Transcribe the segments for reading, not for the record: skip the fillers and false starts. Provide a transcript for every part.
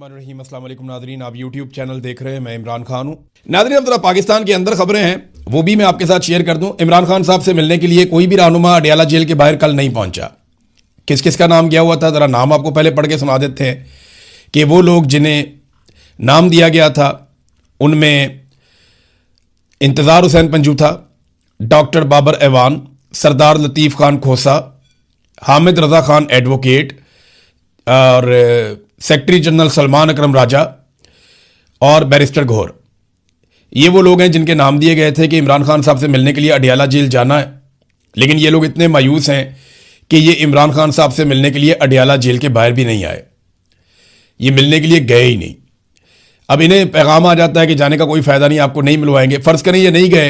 बिस्मिल्लाहिर्रहमानिर्रहीम। अस्सलाम वालेकुम नाज़रीन, आप यूट्यूब चैनल देख रहे हैं, मैं इमरान खान हूँ। नाज़रीन, अब जरा पाकिस्तान के अंदर खबरें हैं, वो भी मैं आपके साथ शेयर कर दूं। इमरान खान साहब से मिलने के लिए कोई भी रहनुमा अडियाला जेल के बाहर कल नहीं पहुंचा। किस किस का नाम गया हुआ था, ज़रा नाम आपको पहले पढ़ के सुना देते हैं कि वो लोग जिन्हें नाम दिया गया था उनमें इंतज़ार हुसैन पंजू था, डॉक्टर बाबर ऐवान, सरदार लतीफ़ खान खोसा, हामिद रज़ा खान एडवोकेट और सेक्रेटरी जनरल सलमान अकरम राजा और बैरिस्टर घोर। ये वो लोग हैं जिनके नाम दिए गए थे कि इमरान खान साहब से मिलने के लिए अडियाला जेल जाना है। लेकिन ये लोग इतने मायूस हैं कि ये इमरान खान साहब से मिलने के लिए अडियाला जेल के बाहर भी नहीं आए, ये मिलने के लिए गए ही नहीं। अब इन्हें पैगाम आ जाता है कि जाने का कोई फ़ायदा नहीं, आपको नहीं मिलवाएंगे। फ़र्ज़ करें ये नहीं गए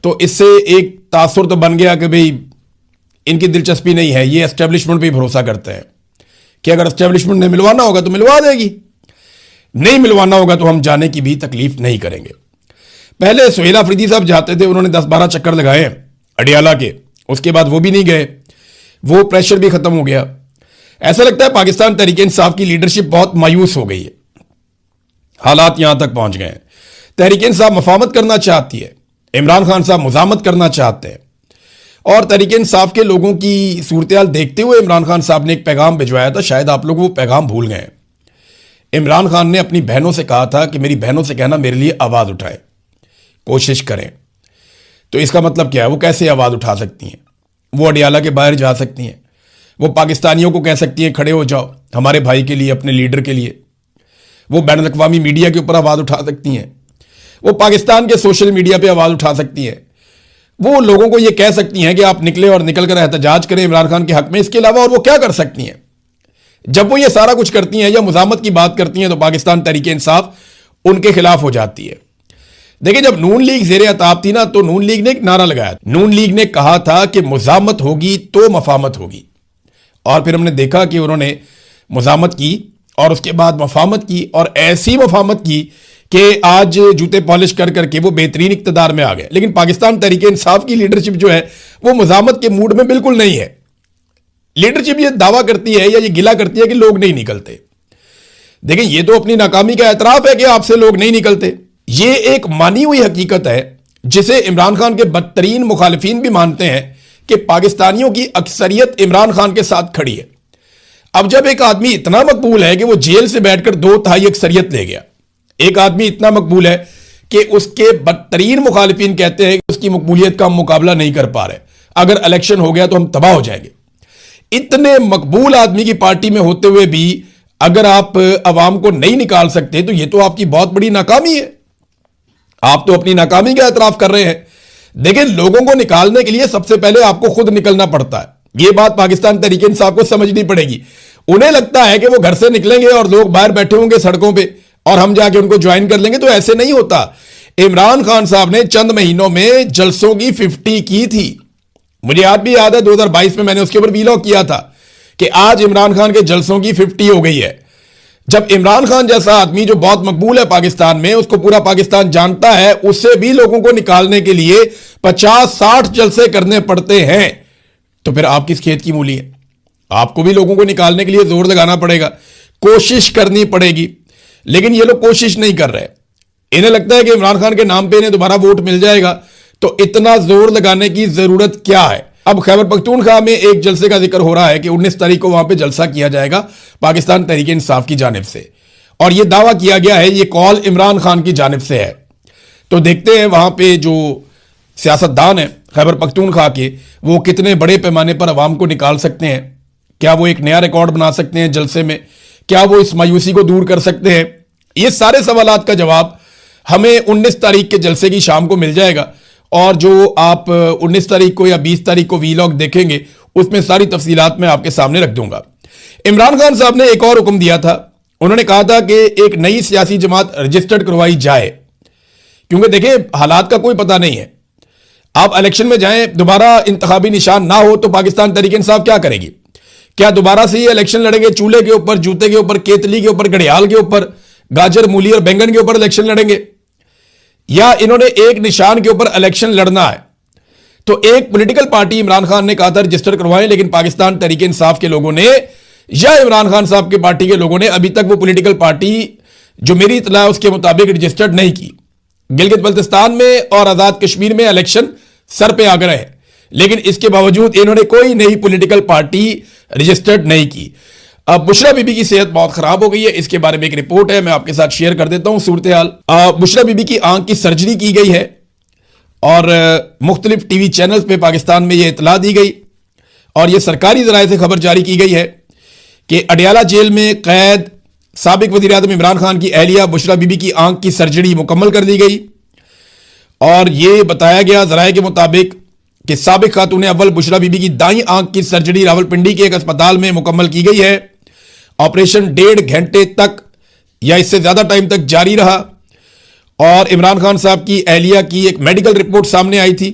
तो इससे एक तासुर तो बन गया कि भाई इनकी दिलचस्पी नहीं है, ये एस्टेब्लिशमेंट पे भरोसा करते हैं कि अगर एस्टेब्लिशमेंट ने मिलवाना होगा तो मिलवा देगी, नहीं मिलवाना होगा तो हम जाने की भी तकलीफ नहीं करेंगे। पहले सुहेल अफरीदी साहब जाते थे, उन्होंने 10-12 चक्कर लगाए अडियाला के, उसके बाद वो भी नहीं गए, वो प्रेशर भी खत्म हो गया। ऐसा लगता है पाकिस्तान तहरीक इंसाफ की लीडरशिप बहुत मायूस हो गई है, हालात यहां तक पहुंच गए हैं। तहरीक इंसाफ मफामत करना चाहती है, इमरान खान साहब मुजामत करना चाहते हैं, और तहरीक इंसाफ के लोगों की सूरत-ए-हाल देखते हुए इमरान खान साहब ने एक पैगाम भिजवाया था। शायद आप लोग वो पैगाम भूल गए। इमरान खान ने अपनी बहनों से कहा था कि मेरी बहनों से कहना मेरे लिए आवाज़ उठाए, कोशिश करें। तो इसका मतलब क्या है, वो कैसे आवाज़ उठा सकती हैं? वो अडियाला के बाहर जा सकती हैं, वो पाकिस्तानियों को कह सकती हैं खड़े हो जाओ हमारे भाई के लिए, अपने लीडर के लिए। वो बैनुल अक़वामी मीडिया के ऊपर आवाज़ उठा सकती हैं, वो पाकिस्तान के सोशल मीडिया पर आवाज़ उठा सकती हैं, वो लोगों को ये कह सकती हैं कि आप निकले और निकल कर एहतजाज करें इमरान खान के हक में। इसके अलावा और वो क्या कर सकती हैं? जब वो ये सारा कुछ करती हैं या मुजामत की बात करती हैं तो पाकिस्तान तहरीक इंसाफ उनके खिलाफ हो जाती है। देखिए, जब नून लीग ज़ेरे अताब थी ना, तो नून लीग ने एक नारा लगाया। नून लीग ने कहा था कि मुजामत होगी तो मफामत होगी, और फिर हमने देखा कि उन्होंने मुजामत की और उसके बाद मफामत की, और ऐसी मफामत की कि आज जूते पॉलिश कर करके वो बेहतरीन इक़्तिदार में आ गए। लेकिन पाकिस्तान तहरीक इंसाफ की लीडरशिप जो है वो मुजामत के मूड में बिल्कुल नहीं है। लीडरशिप ये दावा करती है या ये गिला करती है कि लोग नहीं निकलते। देखिए, ये तो अपनी नाकामी का एतराफ़ है कि आपसे लोग नहीं निकलते। ये एक मानी हुई हकीकत है जिसे इमरान खान के बदतरीन मुखालिफिन भी मानते हैं कि पाकिस्तानियों की अक्सरियत इमरान खान के साथ खड़ी है। अब जब एक आदमी इतना मकबूल है कि वो जेल से बैठकर 2/3 अक्सरियत ले गया, एक आदमी इतना मकबूल है कि उसके बदतरीन मुखालिफिन कहते हैं कि उसकी मकबूलियत का हम मुकाबला नहीं कर पा रहे, अगर इलेक्शन हो गया तो हम तबाह हो जाएंगे। इतने मकबूल आदमी की पार्टी में होते हुए भी अगर आप अवाम को नहीं निकाल सकते तो ये तो आपकी बहुत बड़ी नाकामी है। आप तो अपनी नाकामी का एतराफ कर रहे हैं। देखिए, लोगों को निकालने के लिए सबसे पहले आपको खुद निकलना पड़ता है। यह बात पाकिस्तान तहरीक इंसाफ को समझनी पड़ेगी। उन्हें लगता है कि वो घर से निकलेंगे और लोग बाहर बैठे होंगे सड़कों पर और हम जाके उनको ज्वाइन कर लेंगे, तो ऐसे नहीं होता। इमरान खान साहब ने चंद महीनों में जलसों की 50 की थी। मुझे आज भी याद है 2022 में मैंने उसके ऊपर वीलॉग किया था कि आज इमरान खान के जलसों की 50 हो गई है। जब इमरान खान जैसा आदमी जो बहुत मकबूल है पाकिस्तान में, उसको पूरा पाकिस्तान जानता है, उससे भी लोगों को निकालने के लिए 50-60 जलसे करने पड़ते हैं, तो फिर आप किस खेत की मूली है? आपको भी लोगों को निकालने के लिए जोर लगाना पड़ेगा, कोशिश करनी पड़ेगी। लेकिन ये लोग कोशिश नहीं कर रहे। इन्हें लगता है कि इमरान खान के नाम पे इन्हें दोबारा वोट मिल जाएगा, तो इतना जोर लगाने की जरूरत क्या है? अब खैबर पख्तूनख्वा में एक जलसे का जिक्र हो रहा है कि 19 तारीख को वहां पे जलसा किया जाएगा पाकिस्तान तहरीक इंसाफ की जानिब से, और यह दावा किया गया है, ये कॉल इमरान खान की जानिब से है। तो देखते हैं वहां पे जो सियासतदान है खैबर पख्तूनख्वा के, वो कितने बड़े पैमाने पर अवाम को निकाल सकते हैं। क्या वो एक नया रिकॉर्ड बना सकते हैं जलसे में? क्या वो इस मायूसी को दूर कर सकते हैं? ये सारे सवालात का जवाब हमें 19 तारीख के जलसे की शाम को मिल जाएगा, और जो आप 19 तारीख को या 20 तारीख को वीलॉग देखेंगे उसमें सारी तफसीलात मैं आपके सामने रख दूंगा। इमरान खान साहब ने एक और हुक्म दिया था। उन्होंने कहा था कि एक नई सियासी जमात रजिस्टर्ड करवाई जाए, क्योंकि देखिए हालात का कोई पता नहीं है। आप इलेक्शन में जाएं, दोबारा इंतखाबी निशान ना हो तो पाकिस्तान तहरीक इंसाफ क्या करेगी? क्या दोबारा से ये इलेक्शन लड़ेंगे? चूल्हे के ऊपर, जूते के ऊपर, केतली के ऊपर, घड़ियाल के ऊपर, गाजर, मूली और बैंगन के ऊपर इलेक्शन लड़ेंगे? या इन्होंने एक निशान के ऊपर इलेक्शन लड़ना है? तो एक पॉलिटिकल पार्टी इमरान खान ने कहा था रजिस्टर करवाएं, लेकिन पाकिस्तान तहरीक इंसाफ के लोगों ने या इमरान खान साहब की पार्टी के लोगों ने अभी तक वो पॉलिटिकल पार्टी जो मेरी इत्तला है उसके मुताबिक रजिस्टर्ड नहीं की। गिलगित बल्तिस्तान में और आजाद कश्मीर में इलेक्शन सर पे आ गए हैं, लेकिन इसके बावजूद इन्होंने कोई नई पॉलिटिकल पार्टी रजिस्टर्ड नहीं की। अब बुशरा बीबी की सेहत बहुत खराब हो गई है, इसके बारे में एक रिपोर्ट है, मैं आपके साथ शेयर कर देता हूं सूरत हाल। बुशरा बीबी की आंख की सर्जरी की गई है और मुख्तलिफ टीवी चैनल्स पे पाकिस्तान में यह इतला दी गई और यह सरकारी जराये से खबर जारी की गई है कि अडयाला जेल में कैद साबिक वज़ीर-ए-आज़म इमरान खान की अहलिया बुशरा बीबी की आंख की सर्जरी मुकम्मल कर दी गई और यह बताया गया जराये के मुताबिक कि साबिक खातून अव्वल बुशरा बीबी की दाईं आंख की सर्जरी रावलपिंडी के एक अस्पताल में मुकम्मल की गई है। ऑपरेशन 1.5 घंटे तक या इससे ज्यादा टाइम तक जारी रहा और इमरान खान साहब की अहलिया की एक मेडिकल रिपोर्ट सामने आई थी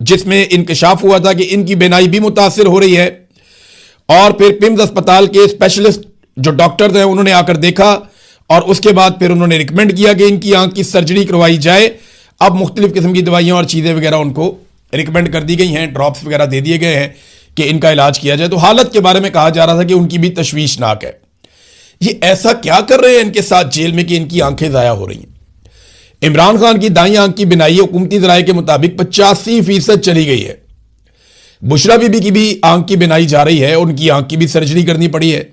जिसमें इंकशाफ हुआ था कि इनकी बीनाई भी मुतासिर हो रही है और फिर पिम्स अस्पताल के स्पेशलिस्ट जो डॉक्टर्स हैं उन्होंने आकर देखा और उसके बाद फिर उन्होंने रिकमेंड किया कि इनकी आंख की सर्जरी करवाई जाए। अब मुख्तलिफ किस्म की दवाइयां और चीजें वगैरह उनको रिकमेंड कर दी गई हैं, ड्रॉप्स वगैरह दे दिए गए हैं कि इनका इलाज किया जाए। तो हालत के बारे में कहा जा रहा था कि उनकी भी तशवीशनाक है। ये ऐसा क्या कर रहे हैं इनके साथ जेल में कि इनकी आंखें जाया हो रही हैं। इमरान खान की दाईं आंख की बिनाई हुकूमती जराये के मुताबिक 85% चली गई है। बुशरा बीबी की भी आंख की बिनाई जा रही है, उनकी आंख की भी सर्जरी करनी पड़ी है।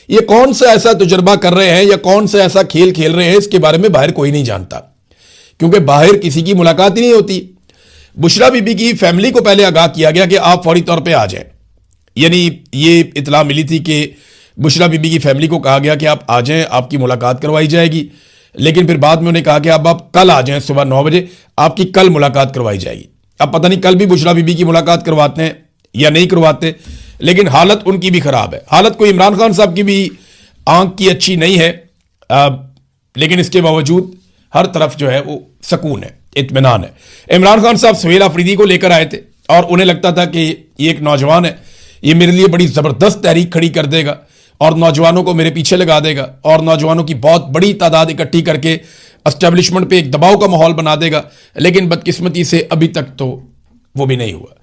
ये कौन सा ऐसा तजुर्बा कर रहे हैं या कौन सा ऐसा खेल खेल रहे हैं, इसके बारे में बाहर कोई नहीं जानता, क्योंकि बाहर किसी की मुलाकात ही नहीं होती। बुशरा बीबी की फैमिली को पहले आगाह किया गया कि आप फौरी तौर पे आ जाएं, यानी ये इतला मिली थी कि बुशरा बीबी की फैमिली को कहा गया कि आप आ जाएं, आपकी मुलाकात करवाई जाएगी। लेकिन फिर बाद में उन्हें कहा कि अब आप कल आ जाएं, सुबह 9 बजे आपकी कल मुलाकात करवाई जाएगी। अब पता नहीं कल भी बुशरा बीबी की मुलाकात करवाते हैं या नहीं करवाते, लेकिन हालत उनकी भी खराब है। हालत कोई इमरान खान साहब की भी आंख की अच्छी नहीं है, लेकिन इसके बावजूद हर तरफ जो है वो सुकून है, इत्मीनान है। इमरान खान साहब सुहेल अफरीदी को लेकर आए थे और उन्हें लगता था कि ये एक नौजवान है, ये मेरे लिए बड़ी जबरदस्त तहरीक खड़ी कर देगा और नौजवानों को मेरे पीछे लगा देगा और नौजवानों की बहुत बड़ी तादाद इकट्ठी करके एस्टेब्लिशमेंट पे एक दबाव का माहौल बना देगा। लेकिन बदकिस्मती से अभी तक तो वो भी नहीं हुआ।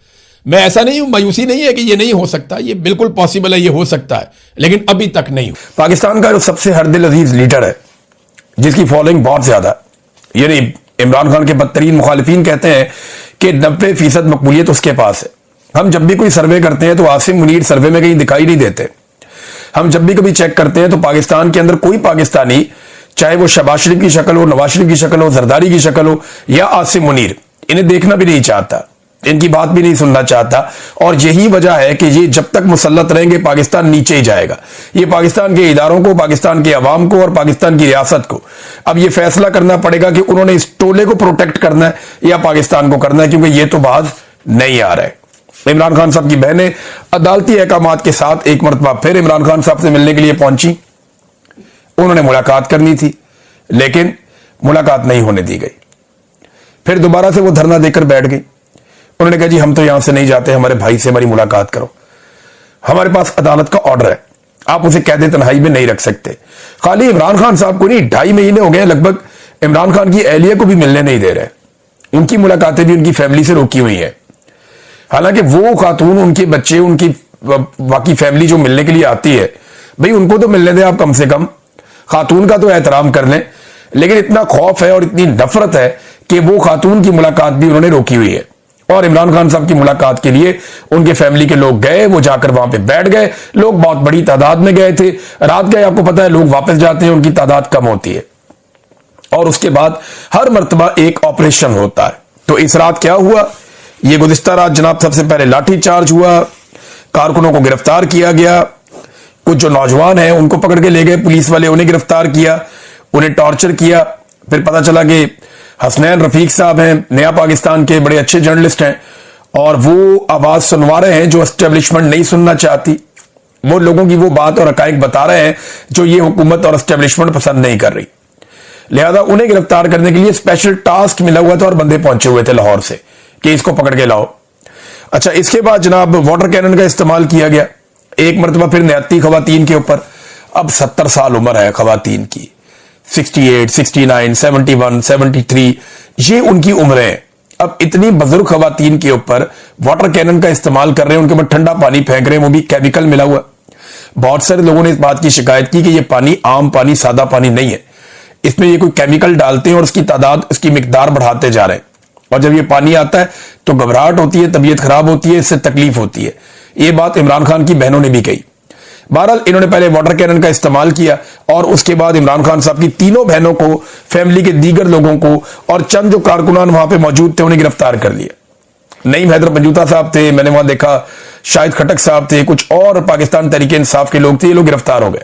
मैं ऐसा नहीं हूं, मायूसी नहीं है कि ये नहीं हो सकता, ये बिल्कुल पॉसिबल है, ये हो सकता है, लेकिन अभी तक नहीं हुआ। पाकिस्तान का जो सबसे हरदिल अजीज लीडर है, जिसकी फॉलोइंग बहुत ज्यादा, यानी इमरान खान के बदतरीन मुखालिफिन कहते हैं कि 90% मकबूलियत उसके पास है। हम जब भी कोई सर्वे करते हैं तो आसिम मुनीर सर्वे में कहीं दिखाई नहीं देते। हम जब भी कभी चेक करते हैं तो पाकिस्तान के अंदर कोई पाकिस्तानी, चाहे वो शहबाज शरीफ की शक्ल हो, नवाज शरीफ की शक्ल हो, जरदारी की शक्ल हो या आसिम मुनीर, इन्हें देखना भी नहीं चाहता, इनकी बात भी नहीं सुनना चाहता। और यही वजह है कि ये जब तक मुसल्लत रहेंगे पाकिस्तान नीचे ही जाएगा। ये पाकिस्तान के इदारों को, पाकिस्तान के अवाम को और पाकिस्तान की रियासत को अब ये फैसला करना पड़ेगा कि उन्होंने इस टोले को प्रोटेक्ट करना है या पाकिस्तान को करना है, क्योंकि ये तो बात नहीं आ रहा है। इमरान खान साहब की बहनें अदालती अहकामात के साथ एक मरतबा फिर इमरान खान साहब से मिलने के लिए पहुंची। उन्होंने मुलाकात करनी थी, लेकिन मुलाकात नहीं होने दी गई। फिर दोबारा से वो धरना देकर बैठ गई। उन्होंने कहा जी हम तो यहां से नहीं जाते, हमारे भाई से हमारी मुलाकात करो। हमारे पास अदालत का ऑर्डर है, आप उसे कैद तन्हाई में नहीं रख सकते। खाली इमरान खान साहब को नहीं, 2.5 महीने हो गए लगभग इमरान खान की अहलिया को भी मिलने नहीं दे रहे। उनकी मुलाकातें भी उनकी फैमिली से रोकी हुई है। हालांकि वो खातून, उनके बच्चे, उनकी बाकी फैमिली जो मिलने के लिए आती है, भाई उनको तो मिलने दें आप, कम से कम खातून का तो एहतराम कर लें। लेकिन इतना खौफ है और इतनी नफरत है कि वो खातून की मुलाकात भी उन्होंने रोकी हुई है। और इमरान खान साहब की मुलाकात के लिए उनके फैमिली के लोग गए, वो जाकर वहां पे बैठ गए। लोग बहुत बड़ी तादाद में गए थे, रात गए, आपको पता है लोग वापस जाते हैं, उनकी तादाद कम होती है। और उसके बाद हर मर्तबा एक ऑपरेशन होता है। तो इस रात क्या हुआ, ये गुज़िश्ता रात जनाब सबसे पहले लाठी चार्ज हुआ, कारकुनों को गिरफ्तार किया गया, कुछ जो नौजवान हैं उनको पकड़ के ले गए पुलिस वाले, उन्हें गिरफ्तार किया, उन्हें टॉर्चर किया। फिर पता चला कि हसनैन रफीक साहब हैं, नया पाकिस्तान के बड़े अच्छे जर्नलिस्ट हैं, और वो आवाज सुनवा रहे हैं जो एस्टेब्लिशमेंट नहीं सुनना चाहती। वो लोगों की वो बात और हकायक बता रहे हैं जो ये हुकूमत और एस्टेब्लिशमेंट पसंद नहीं कर रही। लिहाजा उन्हें गिरफ्तार करने के लिए स्पेशल टास्क मिला हुआ था और बंदे पहुंचे हुए थे लाहौर से कि इसको पकड़ के लाओ। अच्छा, इसके बाद जनाब वाटर कैनन का इस्तेमाल किया गया एक मरतबा फिर निहत्ती खवातीन के ऊपर। अब 70 साल उम्र है खवातीन की, 68, 69, 71, 73, ये उनकी उम्र है। अब इतनी बुजुर्ग खवातीन के ऊपर वाटर कैनन का इस्तेमाल कर रहे हैं, उनके ऊपर ठंडा पानी फेंक रहे हैं, वो भी केमिकल मिला हुआ। बहुत सारे लोगों ने इस बात की शिकायत की कि ये पानी आम पानी, सादा पानी नहीं है, इसमें ये कोई केमिकल डालते हैं और उसकी तादाद, उसकी मिकदार बढ़ाते जा रहे हैं, और जब ये पानी आता है तो घबराहट होती है, तबीयत खराब होती है, इससे तकलीफ होती है। ये बात इमरान खान की बहनों ने भी कही। बहरहाल इन्होंने पहले वाटर कैनन का इस्तेमाल किया और उसके बाद इमरान खान साहब की तीनों बहनों को, फैमिली के दीगर लोगों को और चंद जो कारकुनान वहां पे मौजूद थे उन्हें गिरफ्तार कर लिया। नईम हैदर पंजूता साहब थे, मैंने वहां देखा शाहिद खटक साहब थे, कुछ और पाकिस्तान तहरीक इंसाफ के लोग थे, ये लोग गिरफ्तार हो गए।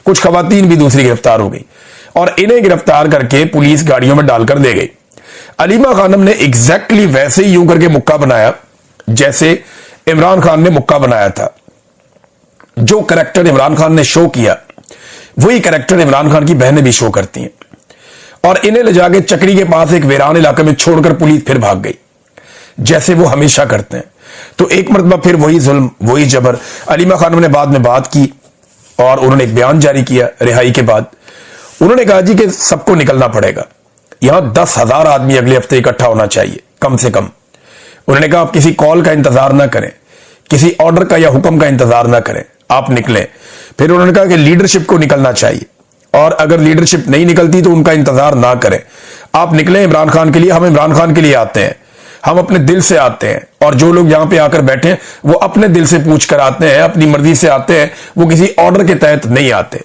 कुछ खवातीन भी दूसरी गिरफ्तार हो गई और इन्हें गिरफ्तार करके पुलिस गाड़ियों में डालकर दे गई। अलीमा खानम ने एग्जैक्टली वैसे ही यूं करके मुक्का बनाया जैसे इमरान खान ने मुक्का बनाया था। जो करैक्टर इमरान खान ने शो किया वही करैक्टर इमरान खान की बहनें भी शो करती हैं, और इन्हें ले जाके चक्री के पास एक वीरान इलाके में छोड़कर पुलिस फिर भाग गई जैसे वो हमेशा करते हैं। तो एक मरतबा फिर वही जुल्म, वही जबर। अलीमा खानम ने बाद में बात की और उन्होंने एक बयान जारी किया रिहाई के बाद। उन्होंने कहा जी कि सबको निकलना पड़ेगा, यहां 10,000 आदमी अगले हफ्ते इकट्ठा होना चाहिए कम से कम। उन्होंने कहा आप किसी कॉल का इंतजार ना करें, किसी ऑर्डर का या हुक्म का इंतजार ना करें, आप निकलें। फिर उन्होंने कहा कि लीडरशिप को निकलना चाहिए, और अगर लीडरशिप नहीं निकलती तो उनका इंतजार ना करें, आप निकलें इमरान खान के लिए। हम इमरान खान के लिए आते हैं, हम अपने दिल से आते हैं, और जो लोग यहां पे आकर बैठे हैं वो अपने दिल से पूछ कर आते हैं, अपनी मर्जी से आते हैं, वो किसी ऑर्डर के तहत नहीं आते।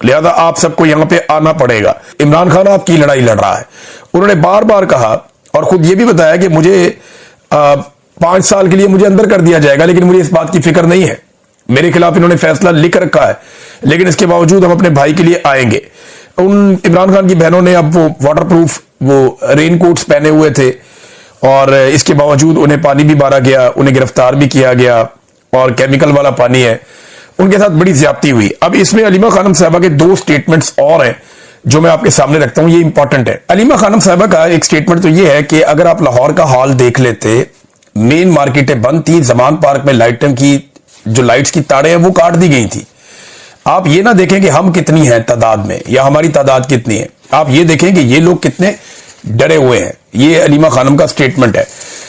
लिहाजा आप सबको यहां पे आना पड़ेगा। इमरान खान आपकी लड़ाई लड़ रहा है। उन्होंने बार बार कहा और खुद ये भी बताया कि मुझे 5 साल के लिए मुझे अंदर कर दिया जाएगा, लेकिन मुझे इस बात की फिक्र नहीं है। मेरे खिलाफ इन्होंने फैसला लिख रखा है, लेकिन इसके बावजूद हम अपने भाई के लिए आएंगे। उन इमरान खान की बहनों ने अब वो वाटरप्रूफ वो रेनकोट्स पहने हुए थे, और इसके बावजूद उन्हें पानी भी मारा गया, उन्हें गिरफ्तार भी किया गया, और केमिकल वाला पानी है। उनके साथ बड़ी ज्यादती हुई। अब इसमें अलीमा खानम साहबा के 2 स्टेटमेंट्स और हैं जो मैं आपके सामने रखता हूं, ये इंपॉर्टेंट है। अलीमा खानम साहबा का एक स्टेटमेंट तो ये है कि अगर आप लाहौर का हाल देख लेते, मेन मार्केटें बंद थी, जमान पार्क में लाइटों की जो लाइट्स की तारें हैं वो काट दी गई थी। आप ये ना देखें कि हम कितनी हैं तादाद में या हमारी तादाद कितनी है, आप ये देखें कि ये लोग कितने डरे हुए हैं। ये अलीमा खानम का स्टेटमेंट है।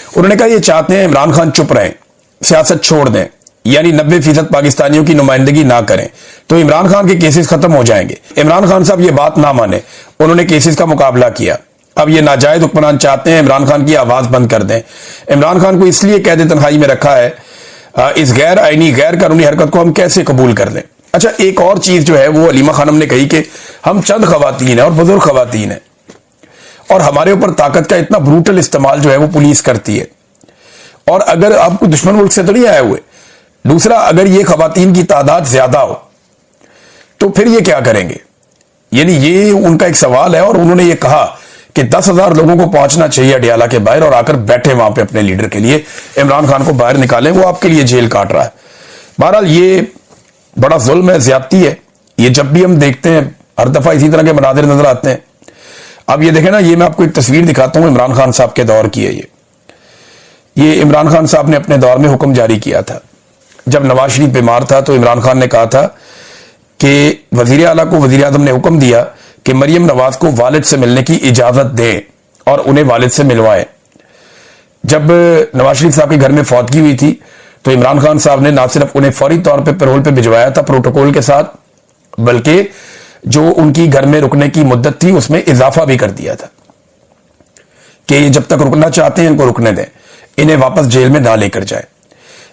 उन्होंने कहा ये चाहते हैं इमरान खान चुप रहें, सियासत छोड़ दें, यानी 90% पाकिस्तानियों की नुमाइंदगी ना करें तो इमरान खान के केसेस खत्म हो जाएंगे। इमरान खान साहब ये बात ना माने, उन्होंने केसेस का मुकाबला किया। अब ये नाजायज हुक्मरान चाहते हैं इमरान खान की आवाज बंद कर दें। इमरान खान को इसलिए कैद तन्हाई में रखा है, इस गैर आईनी गैर कानूनी हरकत को हम कैसे कबूल कर लें। अच्छा, एक और चीज जो है वो अलीमा खानम ने कही कि हम चंद खवातीन हैं और बुजुर्ग खवातीन हैं, और हमारे ऊपर ताकत का इतना ब्रूटल इस्तेमाल जो है वो पुलिस करती है, और अगर आप कोई दुश्मन मुल्क से तो नहीं आए हुए। दूसरा, अगर ये खवातीन की तादाद ज्यादा हो तो फिर ये क्या करेंगे, यानी ये उनका एक सवाल है। और उन्होंने ये कहा कि 10,000 लोगों को पहुंचना चाहिए अडियाला के बाहर और आकर बैठे वहां पे अपने लीडर के लिए, इमरान खान को बाहर निकालें, वो आपके लिए जेल काट रहा है। बहरहाल ये बड़ा जुल्म है, ज्यादती है। ये जब भी हम देखते हैं हर दफा इसी तरह के मनाजिर नजर आते हैं। अब ये देखें ना, ये मैं आपको एक तस्वीर दिखाता हूं, इमरान खान साहब के दौर की है ये इमरान खान साहब ने अपने दौर में हुक्म जारी किया था। जब नवाज शरीफ बीमार था तो इमरान खान ने कहा था कि वजीर आला को वजीर आजम ने हुक्म दिया कि मरियम नवाज को वालिद से मिलने की इजाजत दें और उन्हें वालिद से मिलवाएं। जब नवाज शरीफ साहब के घर में फौतगी हुई थी तो इमरान खान साहब ने ना सिर्फ उन्हें फौरी तौर पर पैरोल पे भिजवाया था प्रोटोकॉल के साथ, बल्कि जो उनकी घर में रुकने की मुद्दत थी उसमें इजाफा भी कर दिया था कि जब तक रुकना चाहते हैं इनको रुकने दें, इन्हें वापस जेल में ना लेकर जाए।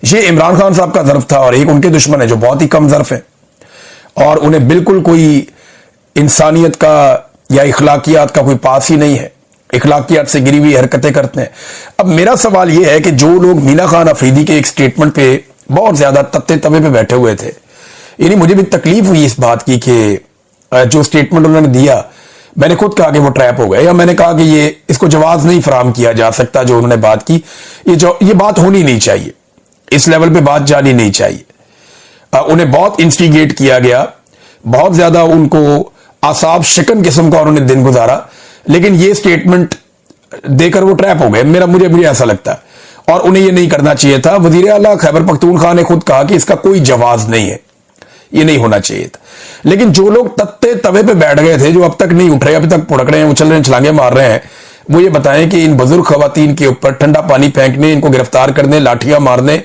ये इमरान खान साहब का ज़र्फ था, और एक उनके दुश्मन है जो बहुत ही कम ज़र्फ है और उन्हें बिल्कुल कोई इंसानियत का या इखलाकियात का कोई पास ही नहीं है, इखलाकियात से गिरी हुई हरकतें करते हैं। अब मेरा सवाल यह है कि जो लोग मीना खान अफरीदी के एक स्टेटमेंट पे बहुत ज्यादा तत्ते तवे पे बैठे हुए थे, यानी मुझे भी तकलीफ हुई इस बात की कि जो स्टेटमेंट उन्होंने दिया, मैंने खुद कहा कि वो ट्रैप हो गए, या मैंने कहा कि ये इसको जवाब नहीं फराहम किया जा सकता जो उन्होंने बात की, ये बात होनी नहीं चाहिए, इस लेवल पे बात जानी नहीं चाहिए। उन्हें बहुत इंस्टिगेट किया गया, बहुत ज्यादा उनको आसाब शिकन किस्म का उन्होंने दिन गुजारा, लेकिन ये स्टेटमेंट देकर वो ट्रैप हो गए। मुझे ऐसा लगता है, और उन्हें ये नहीं करना चाहिए था। वजीर आला खैबर पख्तूनख्वा ने खुद कहा कि इसका कोई जवाब नहीं है, ये नहीं होना चाहिए था। लेकिन जो लोग तत्ते तवे पे बैठ गए थे, जो अब तक नहीं उठ रहे, अभी तक पुड़क रहे हैं, उछल रहे हैं, छलांगे मार रहे हैं, वो ये बताएं कि इन बुजुर्ग खवातीन के ऊपर ठंडा पानी फेंकने, इनको गिरफ्तार करने, लाठियां मारने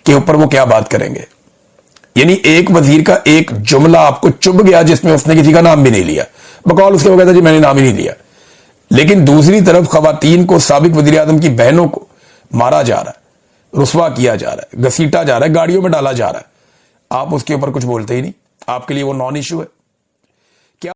के ऊपर वो क्या बात करेंगे। यानी एक वजीर का एक जुमला आपको चुभ गया जिसमें उसने किसी का नाम भी नहीं लिया, बकौल उसके वो कहता जी मैंने नाम ही नहीं लिया। लेकिन दूसरी तरफ खवातीन को, साबिक वजीर आजम की बहनों को मारा जा रहा है, रुस्वा किया जा रहा है, घसीटा जा रहा है, गाड़ियों में डाला जा रहा है, आप उसके ऊपर कुछ बोलते ही नहीं, आपके लिए वो नॉन इश्यू है।